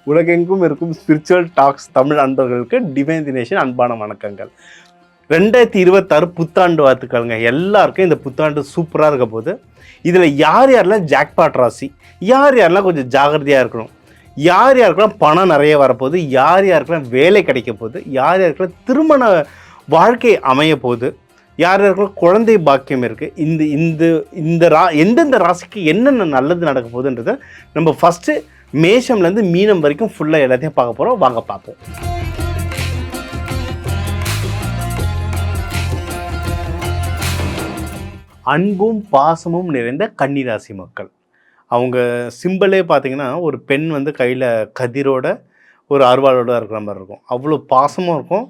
உலகெங்கும் இருக்கும் spiritual tax Tamil அன்பர்களுக்கு டிவைன் தினேஷன் அன்பான வணக்கங்கள். 2026 புத்தாண்டு வாழ்த்துக்கள்ங்க. எல்லாருக்கும் இந்த புத்தாண்டு சூப்பராக இருக்க போது. இதில் யார் யாரெல்லாம் ஜாக்பாட் ராசி, யார் யாரெல்லாம் கொஞ்சம் ஜாகிரதையாக இருக்கணும், யார் யாருக்கெல்லாம் பணம் நிறைய வரப்போகுது, யார் யாருக்கெல்லாம் வேலை கிடைக்க போகுது, யார் யாருக்கெல்லாம் திருமண வாழ்க்கை அமைய போகுது, யார் யாருக்கெல்லாம் குழந்தை பாக்கியம் இருக்குது, எந்தெந்த ராசிக்கு என்னென்ன நல்லது நடக்க போகுதுன்றதை நம்ம ஃபஸ்ட்டு மேஷம்லேருந்து மீனம் வரைக்கும் ஃபுல்லாக எல்லாத்தையும் பார்க்க போகிறோம். வாங்க பார்ப்போம். அன்பும் பாசமும் நிறைந்த கன்னிராசி மக்கள். அவங்க சிம்பிளே பார்த்தீங்கன்னா ஒரு பெண் வந்து கையில் கதிரோட ஒரு அருவாளோட இருக்கிற மாதிரி இருக்கும். அவ்வளோ பாசமும் இருக்கும்.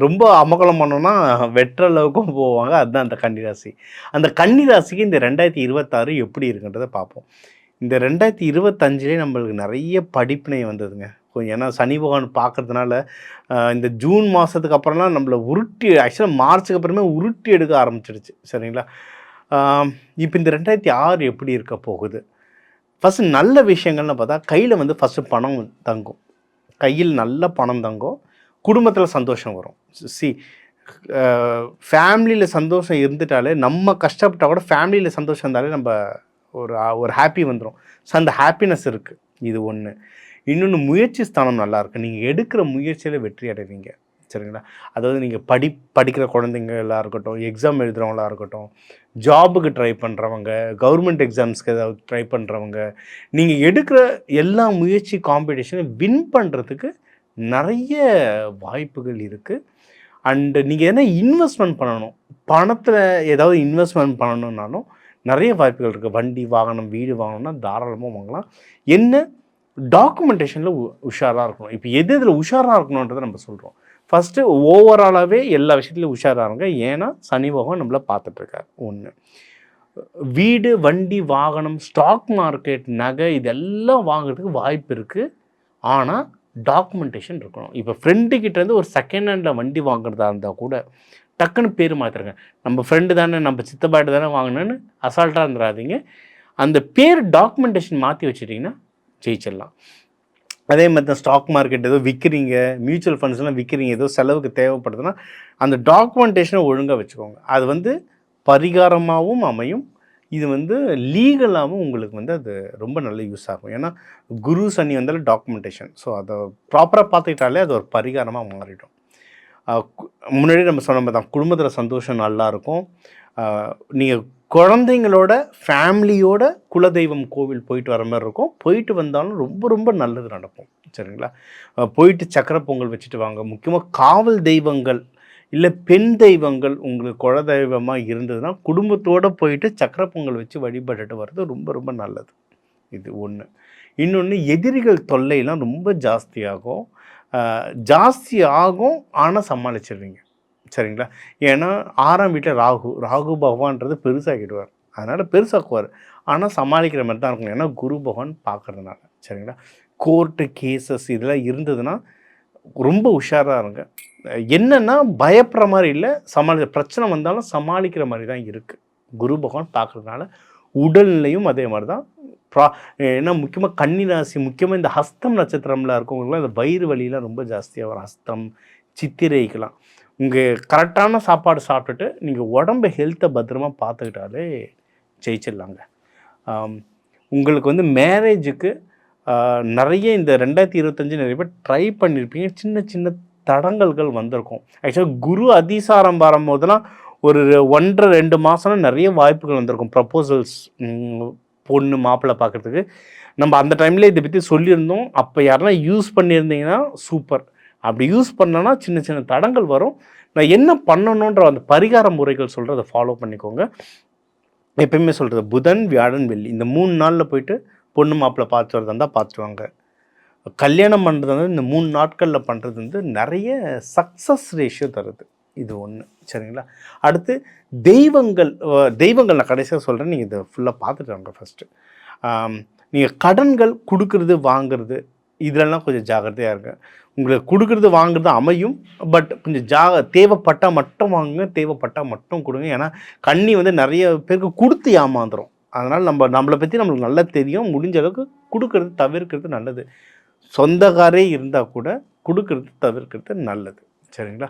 ரொம்ப அமகலம் பண்ணோன்னா வெட்டுற அளவுக்கும் போவாங்க. அதுதான் அந்த கன்னிராசி. அந்த கன்னிராசிக்கு இந்த 2026 எப்படி இருக்குன்றதை பார்ப்போம். இந்த 2025 நம்மளுக்கு நிறைய படிப்பினை வந்ததுங்க. கொஞ்சம் ஏன்னா சனி பகவான் பார்க்கறதுனால இந்த ஜூன் மாதத்துக்கு அப்புறம்லாம் நம்மளை உருட்டி, ஆக்சுவலாக மார்ச்சுக்கு அப்புறமே உருட்டி எடுக்க ஆரம்பிச்சிடுச்சு. சரிங்களா? இப்போ இந்த 2006 எப்படி இருக்க போகுது? ஃபஸ்ட்டு நல்ல விஷயங்கள்னு பார்த்தா கையில் வந்து ஃபஸ்ட்டு பணம் தங்கும். கையில் நல்ல பணம் தங்கும். குடும்பத்தில் சந்தோஷம் வரும். ஃபேமிலியில் சந்தோஷம் இருந்துட்டாலே, நம்ம கஷ்டப்பட்டால் கூட ஃபேமிலியில் சந்தோஷம் இருந்தாலே நம்ம ஒரு ஹாப்பி வந்துடும். ஸோ அந்த ஹாப்பினஸ் இருக்குது. இது ஒன்று. இன்னொன்று, முயற்சி ஸ்தானம் நல்லாயிருக்கு. நீங்கள் எடுக்கிற முயற்சியில் வெற்றி அடைவீங்க. சரிங்களா? அதாவது நீங்கள் படிக்கிற குழந்தைங்களாக இருக்கட்டும், எக்ஸாம் எழுதுகிறவங்களாக இருக்கட்டும், ஜாபுக்கு ட்ரை பண்ணுறவங்க, கவர்மெண்ட் எக்ஸாம்ஸ்க்கு ஏதாவது ட்ரை பண்ணுறவங்க, நீங்கள் எடுக்கிற எல்லா முயற்சி காம்படிஷனை வின் பண்ணுறதுக்கு நிறைய வாய்ப்புகள் இருக்குது. அண்டு நீங்கள் எதனா இன்வெஸ்ட்மெண்ட் பண்ணணும், பணத்தில் ஏதாவது இன்வெஸ்ட்மெண்ட் பண்ணணுன்னாலும் நிறைய வாய்ப்புகள் இருக்குது. வண்டி வாகனம் வீடு வாங்கணும்னா தாராளமாக வாங்கலாம். என்ன டாக்குமெண்டேஷனில் உஷாராக இருக்கணும். இப்போ எது இதில் உஷாராக இருக்கணுன்றதை நம்ம சொல்கிறோம். ஃபஸ்ட்டு ஓவராலாகவே எல்லா விஷயத்துலையும் உஷாராக இருங்க. ஏன்னா சனி பகவான் நம்மளை பார்த்துட்ருக்கார். ஒன்று, வீடு வண்டி வாகனம் ஸ்டாக் மார்க்கெட் நகை இதெல்லாம் வாங்குறதுக்கு வாய்ப்பு இருக்குது. ஆனால் டாக்குமெண்டேஷன் இருக்கணும். இப்போ ஃப்ரெண்டுக்கிட்டேருந்து ஒரு செகண்ட் ஹேண்டில் வண்டி வாங்குறதா இருந்தால் கூட டக்குன்னு பேர் மாற்றுறங்க. நம்ம ஃப்ரெண்டு தானே, நம்ம சித்தப்பாட்டு தானே வாங்கினேன்னு அசால்ட்டாக இருந்துடாதீங்க. அந்த பேர் டாக்குமெண்டேஷன் மாற்றி வச்சுட்டிங்கன்னா ஜெயிச்சிடலாம். அதே மாதிரி தான் ஸ்டாக் மார்க்கெட் ஏதோ விற்கிறீங்க, மியூச்சுவல் ஃபண்ட்ஸ்லாம் விற்கிறீங்க, ஏதோ செலவுக்கு தேவைப்படுதுன்னா அந்த டாக்குமெண்டேஷனை ஒழுங்காக வச்சுக்கோங்க. அது வந்து பரிகாரமாகவும் அமையும். இது வந்து லீகலாகவும் உங்களுக்கு வந்து அது ரொம்ப நல்ல யூஸ் ஆகும். ஏன்னா குரு சனி வந்தாலும் டாக்குமெண்டேஷன். ஸோ அதை ப்ராப்பராக பார்த்துக்கிட்டாலே அது ஒரு பரிகாரமாக மாறிடும். முன்னாடி நம்ம சொன்ன மாதிரி தான் குடும்பத்தில் சந்தோஷம் நல்லாயிருக்கும். நீங்கள் குழந்தைங்களோட ஃபேமிலியோட குலதெய்வம் கோவில் போயிட்டு வர மாதிரி இருக்கும். போயிட்டு வந்தாலும் ரொம்ப ரொம்ப நல்லது நடக்கும். சரிங்களா? போயிட்டு சக்கரை பொங்கல் வச்சுட்டு வாங்க. முக்கியமாக காவல் தெய்வங்கள் இல்லை பெண் தெய்வங்கள் உங்களுக்கு குலதெய்வமாக இருந்ததுன்னா குடும்பத்தோடு போயிட்டு சக்கரை பொங்கல் வச்சு வழிபட்டுட்டு வர்றது ரொம்ப ரொம்ப நல்லது. இது ஒன்று. இன்னொன்று, எதிரிகள் தொல்லையெல்லாம் ரொம்ப ஜாஸ்தியாகும். ஆனால் சமாளிச்சிடுவீங்க. சரிங்களா? ஏன்னா 6ஆம் வீட்டில் ராகு பகவான்றது பெருசாகிடுவார். அதனால் பெருசாக்குவார். ஆனால் சமாளிக்கிற மாதிரி தான் இருக்கும். ஏன்னா குரு பகவான் பார்க்குறதுனால. சரிங்களா? கோர்ட்டு கேசஸ் இதெல்லாம் இருந்ததுன்னா ரொம்ப உஷாராக இருங்க. என்னென்னா பயப்படுற மாதிரி இல்லை, பிரச்சனை வந்தாலும் சமாளிக்கிற மாதிரி தான் இருக்குது. குரு பகவான் பார்க்குறதுனால உடல்நிலையும் அதே மாதிரி தான். ஏன்னா முக்கியமாக கன்னிராசி, முக்கியமாக இந்த ஹஸ்தம் நட்சத்திரம்லாம் இருக்கவங்களுக்குலாம் இந்த வயிறு வலியெலாம் ரொம்ப ஜாஸ்தியாக வரும். ஹஸ்தம் சித்திரைக்கெலாம் உங்கள் கரெக்டான சாப்பாடு சாப்பிட்டுட்டு நீங்கள் உடம்பை ஹெல்த்தை பத்திரமா பார்த்துக்கிட்டாலே ஜெயிச்சிடலாங்க. உங்களுக்கு வந்து மேரேஜுக்கு நிறைய இந்த 2025 நிறைய பேர் ட்ரை பண்ணியிருப்பீங்க. சின்ன சின்ன தடங்கல்கள் வந்திருக்கும். ஆக்சுவலாக குரு அதிசாரம் வரும்போதெல்லாம் ஒரு 1.5-2 மாதம்னா நிறைய வாய்ப்புகள் வந்திருக்கும். ப்ரப்போசல்ஸ், பொண்ணு மாப்பிள்ளை பார்க்குறதுக்கு நம்ம அந்த டைமில் இதை பற்றி சொல்லியிருந்தோம். அப்போ யாரெல்லாம் யூஸ் பண்ணியிருந்தீங்கன்னா சூப்பர். அப்படி யூஸ் பண்ணோன்னா சின்ன சின்ன தடங்கள் வரும். நான் என்ன பண்ணணுன்ற அந்த பரிகார முறைகள் சொல்கிறத ஃபாலோ பண்ணிக்கோங்க. எப்பயுமே சொல்கிறது புதன் வியாழன் வெள்ளி இந்த 3 நாளில் போயிட்டு பொண்ணு மாப்பிள்ளை பார்த்து வரதா இருந்தால் பார்த்துருவாங்க. கல்யாணம் பண்ணுறது வந்து இந்த 3 நாட்களில் பண்ணுறது வந்து நிறைய சக்ஸஸ் ரேஷியோ தருது. இது ஒன்று. சரிங்களா? அடுத்து தெய்வங்கள் நான் கடைசியாக சொல்கிறேன். நீங்கள் இதை ஃபுல்லாக பார்த்துட்டு வாங்க. ஃபஸ்ட்டு நீங்கள் கடன்கள் கொடுக்கறது வாங்கிறது இதிலெல்லாம் கொஞ்சம் ஜாகிரதையாக இருங்க. உங்களுக்கு கொடுக்குறது வாங்குறது அமையும். பட் கொஞ்சம் தேவைப்பட்டால் மட்டும் வாங்குங்க, தேவைப்பட்டால் மட்டும் கொடுங்க. ஏன்னா கன்னி வந்து நிறைய பேருக்கு கொடுத்து ஏமாந்துடும். அதனால் நம்மளை பற்றி நம்மளுக்கு நல்லா தெரியும். முடிஞ்ச அளவுக்கு கொடுக்கறது தவிர்க்கிறது நல்லது. சொந்தக்காரே இருந்தால் கூட கொடுக்கறது தவிர்க்கிறது நல்லது. சரிங்களா?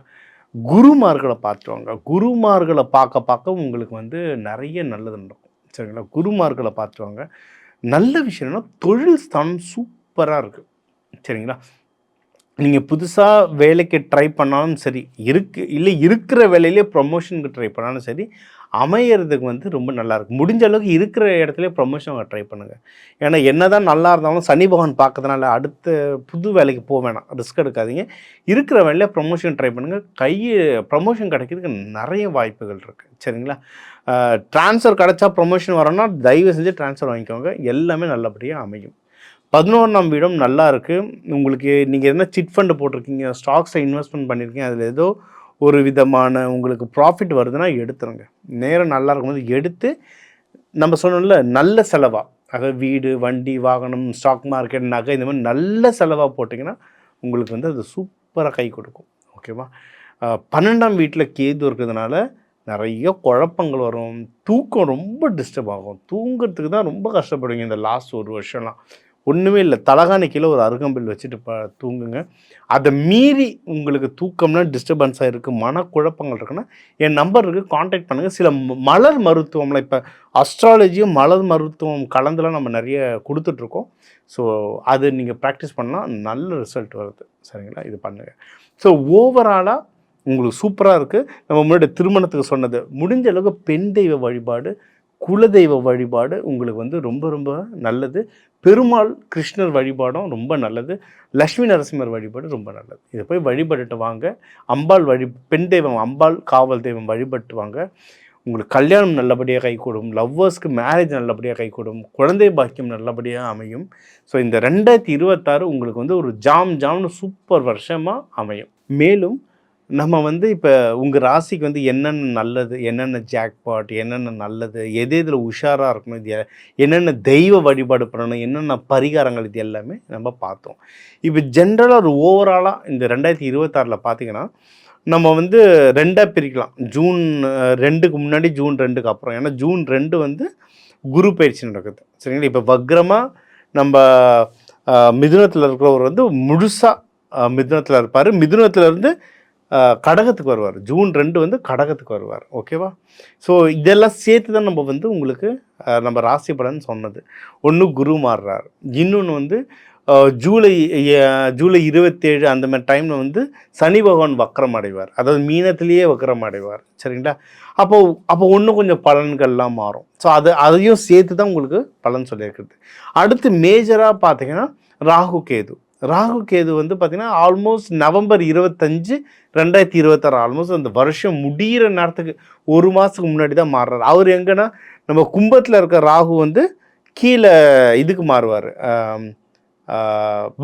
குருமார்களை பார்த்துவாங்க. குருமார்களை பார்க்க பார்க்க உங்களுக்கு வந்து நிறைய நல்லது நடக்கும். சரிங்களா? குருமார்களை பார்த்துவாங்க. நல்ல விஷயம் என்னன்னா, தொழில் ஸ்தானம் சூப்பராக இருக்குது. சரிங்களா? நீங்கள் புதுசாக வேலைக்கு ட்ரை பண்ணாலும் சரி, இருக்கிற வேலையிலே ப்ரொமோஷனுக்கு ட்ரை பண்ணாலும் சரி, அமையறதுக்கு வந்து ரொம்ப நல்லாயிருக்கும். முடிஞ்ச அளவுக்கு இருக்கிற இடத்துல ப்ரொமோஷன் ட்ரை பண்ணுங்கள். ஏன்னா என்ன தான் நல்லா இருந்தாலும் சனி பகவான் பார்க்கறதுனால அடுத்த புது வேலைக்கு போக வேணாம், ரிஸ்க் எடுக்காதீங்க. இருக்கிற வேலையில் ப்ரொமோஷன் ட்ரை பண்ணுங்கள். ப்ரொமோஷன் கிடைக்கிறதுக்கு நிறைய வாய்ப்புகள் இருக்குது. சரிங்களா? ட்ரான்ஸ்ஃபர் கிடச்சா ப்ரொமோஷன் வரோன்னா தயவு செஞ்சு ட்ரான்ஸ்ஃபர் வாங்கிக்கோங்க. எல்லாமே நல்லபடியாக அமையும். 11ஆம் வீடும் நல்லா இருக்குது. உங்களுக்கு நீங்கள் எதனா சிட் ஃபண்டு போட்டிருக்கீங்க, ஸ்டாக்ஸில் இன்வெஸ்ட்மெண்ட் பண்ணியிருக்கீங்க, அதில் ஏதோ ஒரு விதமான உங்களுக்கு ப்ராஃபிட் வருதுன்னா எடுத்துருங்க. நேரம் நல்லா இருக்கும்போது எடுத்து நம்ம சொன்னோம்ல, நல்ல செலவாக, அதாவது வீடு, வண்டி, வாகனம், ஸ்டாக் மார்க்கெட், நகை, இந்த மாதிரி நல்ல செலவாக போட்டிங்கன்னா உங்களுக்கு வந்து அது சூப்பராக கை கொடுக்கும். ஓகேவா? 12ஆம் வீட்டில் கேது இருக்கிறதுனால நிறைய குழப்பங்கள் வரும். தூக்கம் ரொம்ப டிஸ்டர்ப் ஆகும். தூங்குறதுக்கு தான் ரொம்ப கஷ்டப்படுவீங்க இந்த லாஸ்ட் ஒரு வருஷம்லாம். ஒன்றுமே இல்லை, தலகாணி கீழே ஒரு அருகம்பில் வச்சுட்டு தூங்குங்க. அதை மீறி உங்களுக்கு தூக்கம்னா டிஸ்டர்பன்ஸாக இருக்குது, மனக்குழப்பங்கள் இருக்குன்னா என் நம்பர் இருக்குது, காண்டாக்ட் பண்ணுங்கள். சில மலர் மருத்துவம்லாம் இப்போ அஸ்ட்ராலஜியும் மலர் மருத்துவம் கலந்துலாம் நம்ம நிறைய கொடுத்துட்ருக்கோம். ஸோ அது நீங்கள் ப்ராக்டிஸ் பண்ணால் நல்ல ரிசல்ட் வருது. சரிங்களா? இது பண்ணுங்கள். ஸோ ஓவராலாக உங்களுக்கு சூப்பராக இருக்குது. நம்ம முன்னாடி திருமணத்துக்கு சொன்னது, முடிஞ்ச அளவுக்கு பெண் தெய்வ வழிபாடு, குலதெய்வ வழிபாடு உங்களுக்கு வந்து ரொம்ப ரொம்ப நல்லது. பெருமாள் கிருஷ்ணர் வழிபாடும் ரொம்ப நல்லது. லக்ஷ்மி நரசிம்மர் வழிபாடு ரொம்ப நல்லது. இதை போய் வழிபட்டுட்டு வாங்க. அம்பாள் பெண் தெய்வம் அம்பாள் காவல் தெய்வம் வழிபட்டு வாங்க. உங்களுக்கு கல்யாணம் நல்லபடியாக கைகூடும். லவ்வர்ஸ்க்கு மேரேஜ் நல்லபடியாக கைகூடும். குழந்தை பாக்கியம் நல்லபடியாக அமையும். ஸோ இந்த 2026 உங்களுக்கு வந்து ஒரு ஜாம்னு சூப்பர் வருஷமாக அமையும். மேலும் நம்ம வந்து இப்போ உங்கள் ராசிக்கு வந்து என்னென்ன நல்லது, என்னென்ன ஜாக்பாட், என்னென்ன நல்லது, இதில் உஷாராக இருக்கணும், இது என்னென்ன தெய்வ வழிபாடு பண்ணணும், என்னென்ன பரிகாரங்கள், இது எல்லாமே நம்ம பார்த்தோம். இப்போ ஜென்ரலாக ஒரு ஓவராலாக இந்த 2026 பார்த்தீங்கன்னா நம்ம வந்து 2ஆக பிரிக்கலாம். ஜூன் 2க்கு முன்னாடி, ஜூன் 2க்கு அப்புறம். ஏன்னா ஜூன் 2 வந்து குரு பயிற்சி நடக்குது. சரிங்களா? இப்போ வக்ரமாக நம்ம மிதுனத்தில் இருக்கிறவர் வந்து முழுசாக மிதுனத்தில் இருப்பார். மிதுனத்திலேருந்து கடகத்துக்கு வருவார். ஜூன் 2 வந்து கடகத்துக்கு வருவார். ஓகேவா? ஸோ இதெல்லாம் சேர்த்து தான் நம்ம வந்து உங்களுக்கு நம்ம ராசி பலன் சொன்னது. ஒன்று குரு மாறுறார், இன்னொன்று வந்து ஜூலை 27 அந்த மாதிரி டைமில் வந்து சனி பகவான் வக்ரம் அடைவார். அதாவது மீனத்திலேயே வக்ரம் அடைவார். சரிங்களா? அப்போ இன்னும் கொஞ்சம் பலன்கள்லாம் மாறும். ஸோ அதையும் சேர்த்து தான் உங்களுக்கு பலன் சொல்லியிருக்குது. அடுத்து மேஜராக பார்த்தீங்கன்னா ராகு கேது வந்து பார்த்திங்கன்னா ஆல்மோஸ்ட் நவம்பர் 25 2026 ஆல்மோஸ்ட் அந்த வருஷம் முடிகிற நேரத்துக்கு ஒரு மாதத்துக்கு முன்னாடி தான் மாறுறாரு. அவர் எங்கன்னா நம்ம கும்பத்தில் இருக்க ராகு வந்து கீழே இதுக்கு மாறுவார்,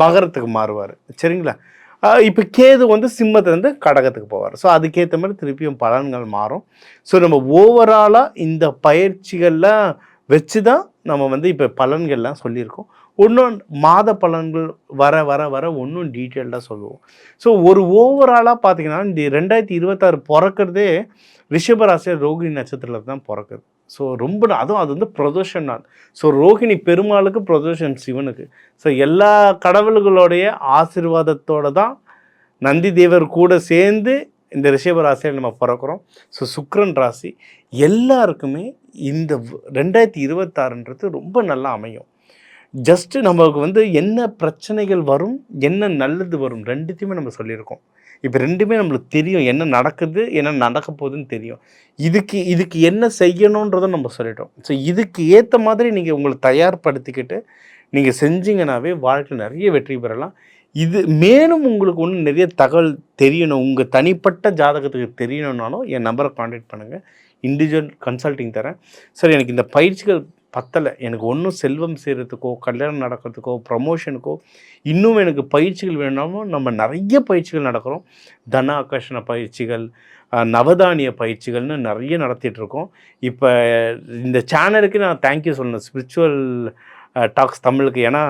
மகரத்துக்கு மாறுவார். சரிங்களா? இப்போ கேது வந்து சிம்மத்துலேருந்து கடகத்துக்கு போவார். ஸோ அதுக்கேற்ற மாதிரி திருப்பியும் பலன்கள் மாறும். ஸோ நம்ம ஓவராலாக இந்த பயிற்சிகள்லாம் வச்சு தான் நம்ம வந்து இப்போ பலன்கள்லாம் சொல்லியிருக்கோம். இன்னும் மாத பலன்கள் வர வர வர இன்னும் டீட்டெயில்டாக சொல்லுவோம். ஸோ ஒரு ஓவராலாக பார்த்தீங்கன்னா இந்த 2026 பிறக்கிறதே ரிஷபராசியில் ரோகிணி நட்சத்திரத்தில் தான் பிறக்குது. ஸோ அதுவும் அது வந்து பிரதோஷம் நாள். ஸோ ரோகிணி பெருமாளுக்கு, பிரதோஷம் சிவனுக்கு. ஸோ எல்லா கடவுள்களுடைய ஆசீர்வாதத்தோடு தான் நந்தி தேவர் கூட சேர்ந்து இந்த ரிஷபராசியில் நம்ம பிறக்கிறோம். ஸோ சுக்கிரன் ராசி எல்லாருக்குமே இந்த 2026ன்றது ரொம்ப நல்லா அமையும். ஜஸ்ட்டு நமக்கு வந்து என்ன பிரச்சனைகள் வரும், என்ன நல்லது வரும், ரெண்டுத்தையுமே நம்ம சொல்லியிருக்கோம். இப்போ ரெண்டுமே நம்மளுக்கு தெரியும், என்ன நடக்குது, என்ன நடக்க போகுதுன்னு தெரியும். இதுக்கு என்ன செய்யணுன்றதை நம்ம சொல்லிட்டோம். ஸோ இதுக்கு ஏற்ற மாதிரி நீங்கள் உங்களை தயார்படுத்திக்கிட்டு நீங்கள் செஞ்சீங்கன்னாவே வாழ்க்கையில் நிறைய வெற்றி பெறலாம். இது மேலும் உங்களுக்கு ஒன்று நிறைய தகவல் தெரியணும், உங்கள் தனிப்பட்ட ஜாதகத்துக்கு தெரியணுன்னாலும் என் நம்பரை கான்டாக்ட் பண்ணுங்கள். இண்டிவிஜுவல் கன்சல்ட்டிங் தரேன். சார் எனக்கு இந்த பயிற்சிகள் பத்தலை, எனக்கு ஒன்றும் செல்வம் செய்கிறதுக்கோ, கல்யாணம் நடக்கிறதுக்கோ, ப்ரமோஷனுக்கோ இன்னும் எனக்கு பயிற்சிகள் வேணாலும் நம்ம நிறைய பயிற்சிகள் நடக்கிறோம். தன ஆகர்ஷண பயிற்சிகள், நவதானிய பயிற்சிகள்னு நிறைய நடத்திட்டுருக்கோம். இப்போ இந்த சேனலுக்கு நான் தேங்க்யூ சொல்லணும், ஸ்பிரிச்சுவல் டாக்ஸ் தமிழுக்கு. ஏன்னா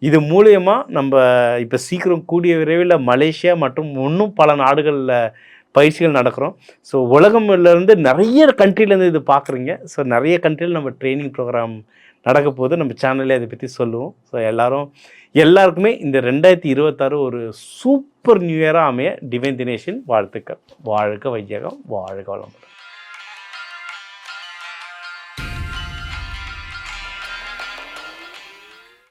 இது மூலயமா நம்ம இப்போ சீக்கிரம் கூடிய விரைவில் மலேசியா மற்றும் இன்னும் பல நாடுகளில் பயிற்சிகள் நடக்கிறோம். ஸோ உலகம்லேருந்து நிறைய கண்ட்ரிலேருந்து இது பார்க்குறீங்க. ஸோ நிறைய கண்ட்ரியில் நம்ம ட்ரெயினிங் ப்ரோக்ராம் நடக்க போது நம்ம சேனல்லே அதை பற்றி சொல்லுவோம். ஸோ எல்லாருக்குமே இந்த 2026 ஒரு சூப்பர் நியூ இயராக அமைய டிவைன் தினேஷின் வாழ்த்துக்கள். வாழ்க வையகம், வாழ்க வளமுடன்.